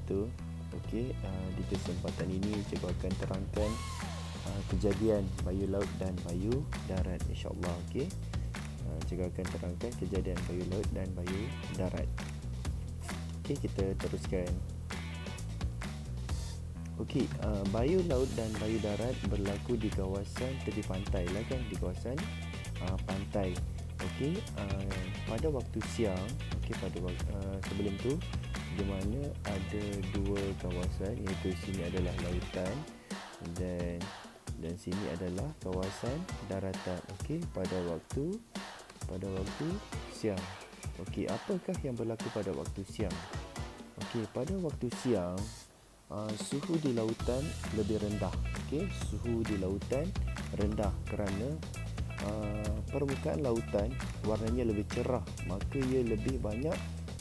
itu. Okey, di kesempatan ini cikgu akan terangkan kejadian bayu laut dan bayu darat, insya-Allah. Okey, cikgu akan terangkan kejadian bayu laut dan bayu darat. Okey, kita teruskan. Okey, bayu laut dan bayu darat berlaku di kawasan tepi pantai lah kan, di kawasan pantai. Okey, pada waktu siang, okey, sebelum tu di mana ada dua kawasan, iaitu sini adalah lautan dan sini adalah kawasan daratan. Okey, pada waktu siang. Okey, apakah yang berlaku pada waktu siang? Okey, pada waktu siang suhu di lautan lebih rendah. Okey, suhu di lautan rendah kerana permukaan lautan warnanya lebih cerah, maka ia lebih banyak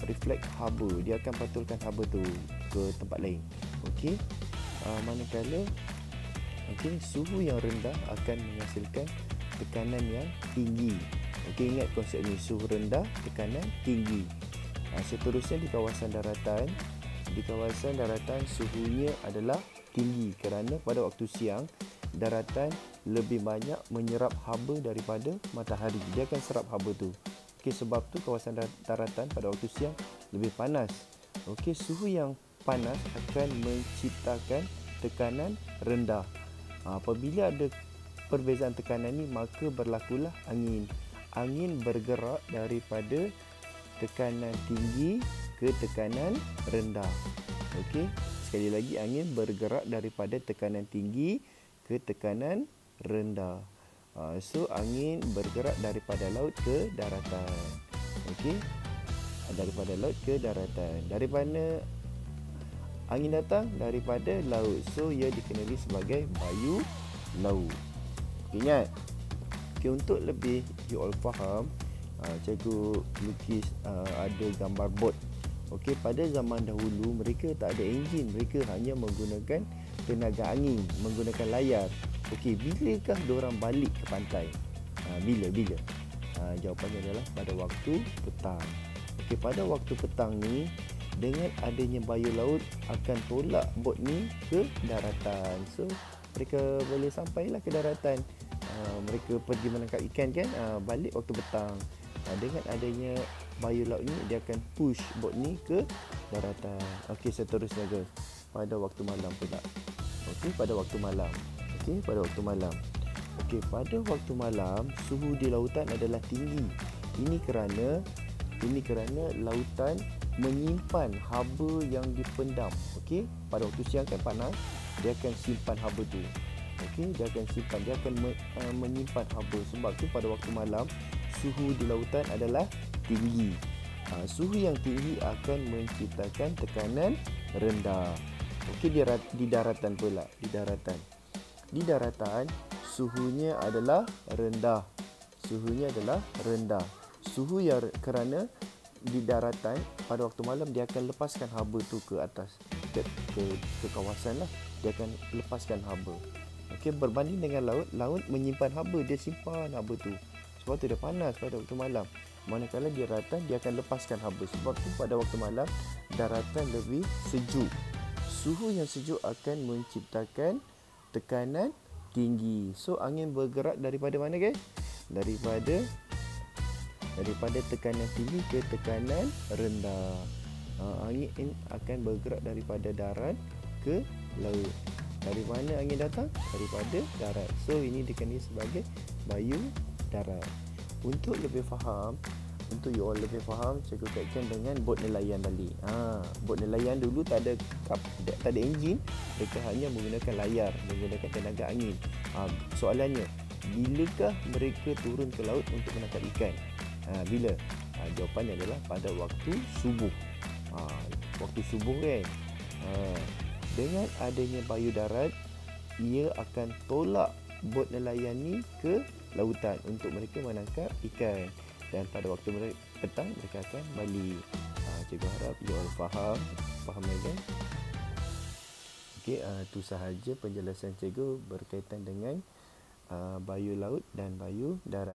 reflect haba. Dia akan pantulkan haba tu ke tempat lain. Okey, manakala suhu yang rendah akan menghasilkan tekanan yang tinggi. Okey, ingat konsep ni, suhu rendah, tekanan tinggi. Seterusnya di kawasan daratan. Di kawasan daratan suhunya adalah tinggi kerana pada waktu siang daratan lebih banyak menyerap haba daripada matahari. Dia akan serap haba tu. Okey, sebab tu kawasan daratan pada waktu siang lebih panas. Okey, suhu yang panas akan menciptakan tekanan rendah. Apabila ada perbezaan tekanan ni, maka berlakulah angin. Angin bergerak daripada tekanan tinggi ke tekanan rendah. Okey, sekali lagi, angin bergerak daripada tekanan tinggi ke tekanan rendah. So angin bergerak daripada laut ke daratan. Okey, daripada laut ke daratan. Dari mana angin datang? Daripada laut. So ia dikenali sebagai bayu laut. Ingat. Okey, untuk lebih you all faham, cikgu lukis ada gambar bot. Okey, pada zaman dahulu mereka tak ada enjin, mereka hanya menggunakan tenaga angin, menggunakan layar. Okey, bilakah diorang balik ke pantai? Bila? Jawapannya adalah pada waktu petang. Okey, pada waktu petang ni, dengan adanya bayu laut akan tolak bot ni ke daratan. So mereka boleh sampailah ke daratan. Mereka pergi menangkap ikan kan, balik waktu petang. Dengan adanya bayu laut ni, dia akan push bot ni ke daratan. Okey, seterusnya guys, pada waktu malam pula. Okey, pada waktu malam. Okey, pada waktu malam. Okey, pada waktu malam suhu di lautan adalah tinggi. Ini kerana lautan menyimpan haba yang dipendam. Okey, pada waktu siang kan panas, dia akan simpan haba tu. Okey, dia akan menyimpan haba. Sebab tu pada waktu malam suhu di lautan adalah tinggi. Suhu yang tinggi akan menciptakan tekanan rendah. Okey, di daratan pula. Di daratan suhunya adalah rendah. Suhu yang kerana di daratan pada waktu malam dia akan lepaskan haba tu ke atas, ke kawasan lah. Dia akan lepaskan haba. Okey, berbanding dengan laut menyimpan haba, dia simpan haba tu. Sebab tu dia panas pada waktu malam. Manakala di daratan dia akan lepaskan haba. Sebab tu pada waktu malam daratan lebih sejuk. Suhu yang sejuk akan menciptakan tekanan tinggi. So angin bergerak daripada mana guys? Daripada tekanan tinggi ke tekanan rendah. Angin akan bergerak daripada darat ke laut. Dari mana angin datang? Daripada darat. So ini dikenali sebagai bayu darat. Untuk you all lebih faham, cikgu kaitkan dengan bot nelayan balik. Bot nelayan dulu tak ada enjin, mereka hanya menggunakan layar, menggunakan tenaga angin. Soalannya, bilakah mereka turun ke laut untuk menangkap ikan? Bila? Jawapannya adalah pada waktu subuh. Waktu subuh kan. Dengan adanya bayu darat, ia akan tolak bot nelayan ni ke lautan untuk mereka menangkap ikan. Dan pada waktu petang mereka akan balik. Cikgu harap you all faham kan? Okey, itu sahaja penjelasan cikgu berkaitan dengan bayu laut dan bayu darat.